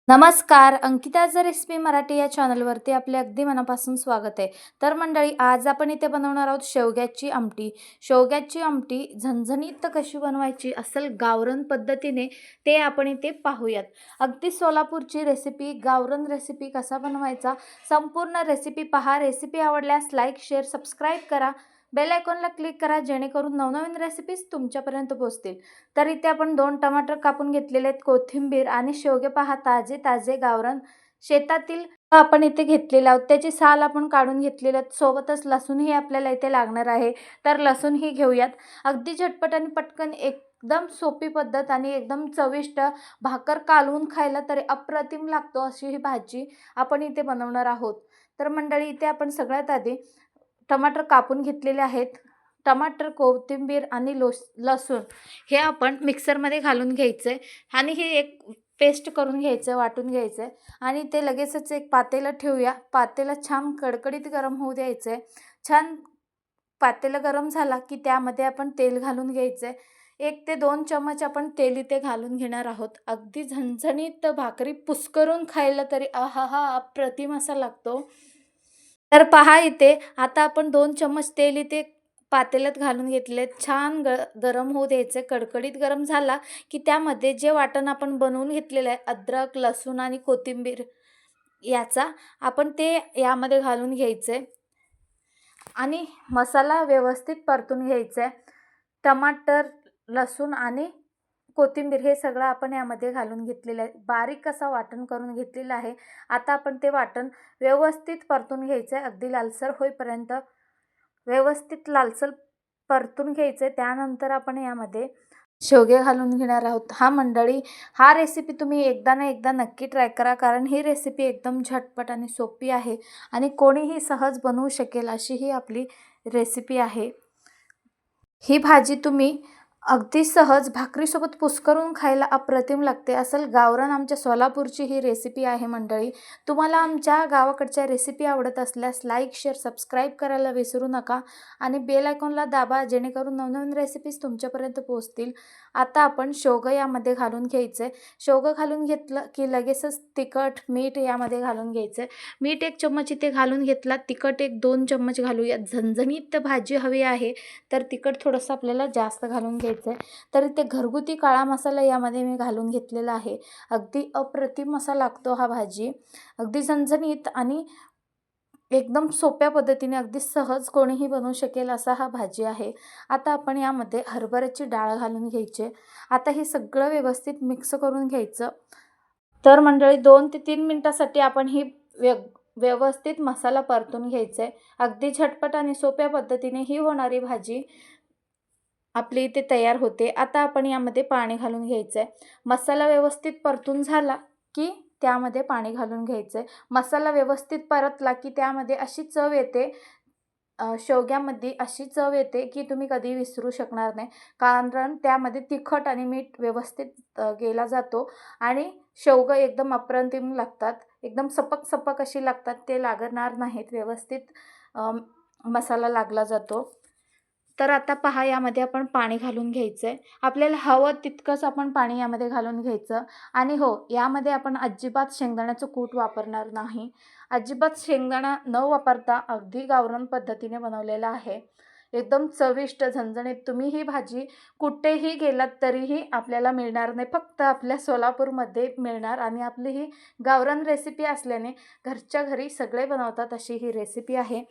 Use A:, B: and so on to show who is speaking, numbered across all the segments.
A: नमस्कार. अंकिताचं रेसिपी मराठी या चॅनलवरती आपले अगदी मनापासून स्वागत आहे. तर मंडळी, आज आपण इथे बनवणार आहोत शेवग्याची आमटी. शेवग्याची आमटी झणझणीत कशी बनवायची असेल गावरान पद्धतीने, ते आपण इथे पाहूयात. अगदी सोलापूरची रेसिपी, गावरान रेसिपी कसा बनवायचा संपूर्ण रेसिपी पहा. रेसिपी आवडल्यास लाईक, शेअर, सबस्क्राईब करा. बेल आयकॉनला क्लिक करा जेणेकरून नवनवीन रेसिपीज तुमच्यापर्यंत पोहोचतील. तर इथे आपण 2 टमाटर कापून घेतलेले आहेत, कोथिंबीर आणि शेवगे पहा ताजे ताजे गावरान शेतातील आपण इथे घेतलेले आहोत. त्याची साल आपण काढून घेतलेली आहेत. सोबतच लसूणही आपल्याला इथे लागणार आहे. तर लसूणही घेऊयात. अगदी झटपट आणि पटकन एकदम सोपी पद्धत आणि एकदम चविष्ट, भाकर कालवून खायला तरी अप्रतिम लागतो अशी ही भाजी आपण इथे बनवणार आहोत. तर मंडळी, इथे आपण सगळ्यात आधी टमाटर कापून घेतलेले आहेत. टमाटर, कोथिंबीर आणि लसूण हे आपण मिक्सरमध्ये घालून घ्यायचं आहे आणि हे एक पेस्ट करून घ्यायचं, वाटून घ्यायचं आहे. आणि ते लगेचच एक पातेलं ठेवूया. पातेलं छान कडकडीत गरम होऊ द्यायचं आहे. छान पातेलं गरम झाला की त्यामध्ये आपण तेल घालून घ्यायचं आहे. 1 ते 2 चमच आपण तेल इथे घालून घेणार आहोत. अगदी झणझणीत भाकरी पुस्करून खायला तरी आहाहा! अप्रतिम असा लागतो. तर पहा इथे आता आपण 2 चम्मच तेल इथे पातेल्यात घालून घेतले. छान गरम होऊ द्यायचे. कडकडीत गरम झाला की त्यामध्ये जे वाटण आपण बनवून घेतलेलं आहे, अद्रक, लसूण आणि कोथिंबीर याचा आपण ते यामध्ये घालून घ्यायचे आणि मसाला व्यवस्थित परतून घ्यायचा आहे. टमाटर, लसूण आणि कोथिंबीर हे सगळं आपण यामध्ये घालून घेतलेलं आहे. बारीक असं वाटण करून घेतलेलं आहे. आता आपण ते वाटण व्यवस्थित परतून घ्यायचं आहे. अगदी लालसर होईपर्यंत व्यवस्थित लालसर परतून घ्यायचं आहे. त्यानंतर आपण यामध्ये शेवगे घालून घेणार आहोत. मंडळी, हा रेसिपी तुम्ही एकदा ना एकदा नक्की ट्राय करा, कारण ही रेसिपी एकदम झटपट आणि सोपी आहे आणि कोणीही सहज बनवू शकेल अशी ही आपली रेसिपी आहे. ही भाजी तुम्ही अगदी सहज भाकरीसोबत कुस्करून खायला अप्रतिम लागते. असेल गावरान आमच्या सोलापूरची ही रेसिपी आहे मंडळी. तुम्हाला आमच्या गावाकडच्या रेसिपी आवडत असल्यास लाईक, शेअर, सबस्क्राईब करायला विसरू नका आणि बेल आयकॉनला दाबा जेणेकरून नवनवीन रेसिपीज तुमच्यापर्यंत पोहोचतील. आता आपण शेवगं यामध्ये घालून घ्यायचं आहे. शेवगं घालून घेतलं की लगेचच तिखट, मीठ यामध्ये घालून घ्यायचं आहे. मीठ 1 चम्मच इथे घालून घेतला. तिखट 1-2 चम्मच घालूया. झणझणीत भाजी हवी आहे तर तिखट थोडंसं आपल्याला जास्त घालून घ्यायचं आहे. तर इथे घरगुती काळा मसाला यामध्ये मी घालून घेतलेला आहे. अगदी अप्रतिम असा लागतो हा भाजी. अगदी झणझणीत आणि एकदम सोप्या पद्धतीने अगदी सहज कोणीही बनवू शकेल असा हा भाजी आहे. आता आपण यामध्ये हरभऱ्याची डाळ घालून घ्यायची. आता हे सगळं व्यवस्थित मिक्स करून घ्यायचं. तर मंडळी 2 ते 3 मिनिटासाठी आपण ही व्यवस्थित मसाला परतून घ्यायचा आहे. अगदी झटपट आणि सोप्या पद्धतीने ही होणारी भाजी आपली इथे तयार होते. आता आपण यामध्ये पाणी घालून घ्यायचं आहे. मसाला व्यवस्थित परतून झाला की त्यामध्ये पाणी घालून घ्यायचं आहे. मसाला व्यवस्थित परतला की त्यामध्ये अशी चव येते, शेवग्यामध्ये अशी चव येते की तुम्ही कधी विसरू शकणार नाही. कारण त्यामध्ये तिखट आणि मीठ व्यवस्थित गेला जातो आणि शेवगं एकदम अप्रतिम लागतात. एकदम सपक सपक अशी लागतात, ते लागणार नाहीत. व्यवस्थित मसाला लागला जातो. तर आता पहा यामध्ये आपण पाणी घालून घ्यायचं आहे. आपल्याला हवं तितकंच आपण पाणी यामध्ये घालून घ्यायचं आणि हो, यामध्ये आपण अजिबात शेंगदाण्याचं कूट वापरणार नाही. अजिबात शेंगदाणा न वापरता अगदी गावरान पद्धतीने बनवलेला आहे. एकदम चविष्ट, झणझणीत. तुम्ही ही भाजी कुठेही गेलात तरीही आपल्याला मिळणार नाही. फक्त आपल्या सोलापूरमध्ये मिळणार आणि आपली ही गावरान रेसिपी असल्याने घरच्या घरी सगळे बनवतात अशी ही रेसिपी आहे.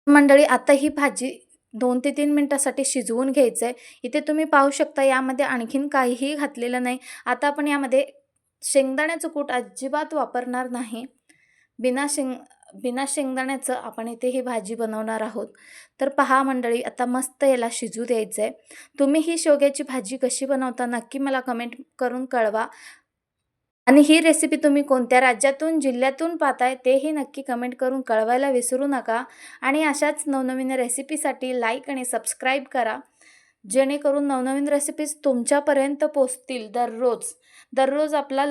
A: मंडळी, आता ही भाजी 2 ते 3 मिनिटासाठी शिजवून घ्यायचं आहे. इथे तुम्ही पाहू शकता यामध्ये आणखीन काहीही घातलेलं नाही. आता आपण यामध्ये शेंगदाण्याचं कूट अजिबात वापरणार नाही. बिना शेंग बिना शेंगदाण्याचं आपण इथे ही भाजी बनवणार आहोत. तर पहा मंडळी, आता मस्त याला शिजू द्यायचं आहे. तुम्ही ही शेवग्याची भाजी कशी बनवता नक्की मला कमेंट करून कळवा आणि ही रेसिपी तुम्ही कोणत्या राज्यातून, जिल्ह्यातून पाहताय तेही नक्की कमेंट करून कळवायला विसरू नका. आणि अशाच नवनवीन रेसिपीसाठी लाईक आणि सबस्क्राईब करा जेणेकरून नवनवीन रेसिपीज तुमच्यापर्यंत पोहोचतील. दररोज आपला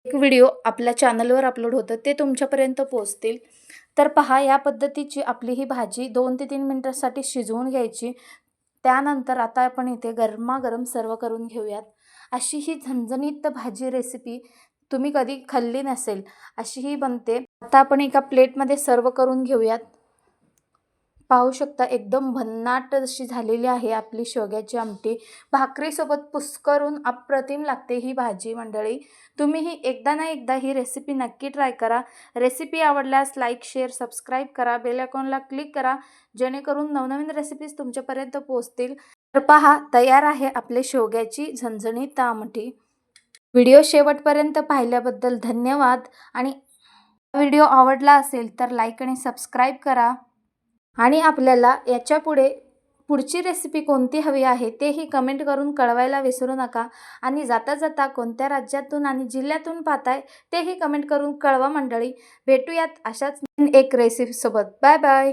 A: एक व्हिडिओ आपल्या चॅनलवर अपलोड होतं, ते तुमच्यापर्यंत पोहोचतील. तर पहा, या पद्धतीची आपली ही भाजी 2 ते 3 मिनिटांसाठी शिजवून घ्यायची. त्यानंतर आता आपण इथे गरमागरम सर्व करून घेऊयात. अशी ही झणझणीत भाजी रेसिपी तुम्ही कधी खाल्ली नसेल अशी ही बनते. आता आपण एका प्लेटमध्ये सर्व करून घेऊयात. पाहू शकता एकदम भन्नाट अशी झालेली आहे आपली शेवग्याची आमटी. भाकरीसोबत पुस्करून अप्रतिम लागते ही भाजी मंडळी. तुम्हीही एकदा ना एकदा ही रेसिपी नक्की ट्राय करा. रेसिपी आवडल्यास लाईक, शेअर, सबस्क्राईब करा. बेल आयकॉनला क्लिक करा जेणेकरून नवनवीन रेसिपीज तुमच्यापर्यंत पोहोचतील. तर पहा तयार आहे आपले शेवग्याची झणझणीत आमटी. व्हिडिओ शेवटपर्यंत पाहिल्याबद्दल धन्यवाद. आणि व्हिडिओ आवडला असेल तर लाईक आणि सबस्क्राईब करा. आणि आपल्याला पुढची रेसिपी कोणती हवी आहे तेही कमेंट करून कळवायला विसरू नका. आणि जाता जाता कोणत्या राज्यातून आणि जिल्ह्यातून पाहताय तेही कमेंट करून कळवा मंडळी. भेटूयात अशाच एक रेसिपीसोबत. Bye bye.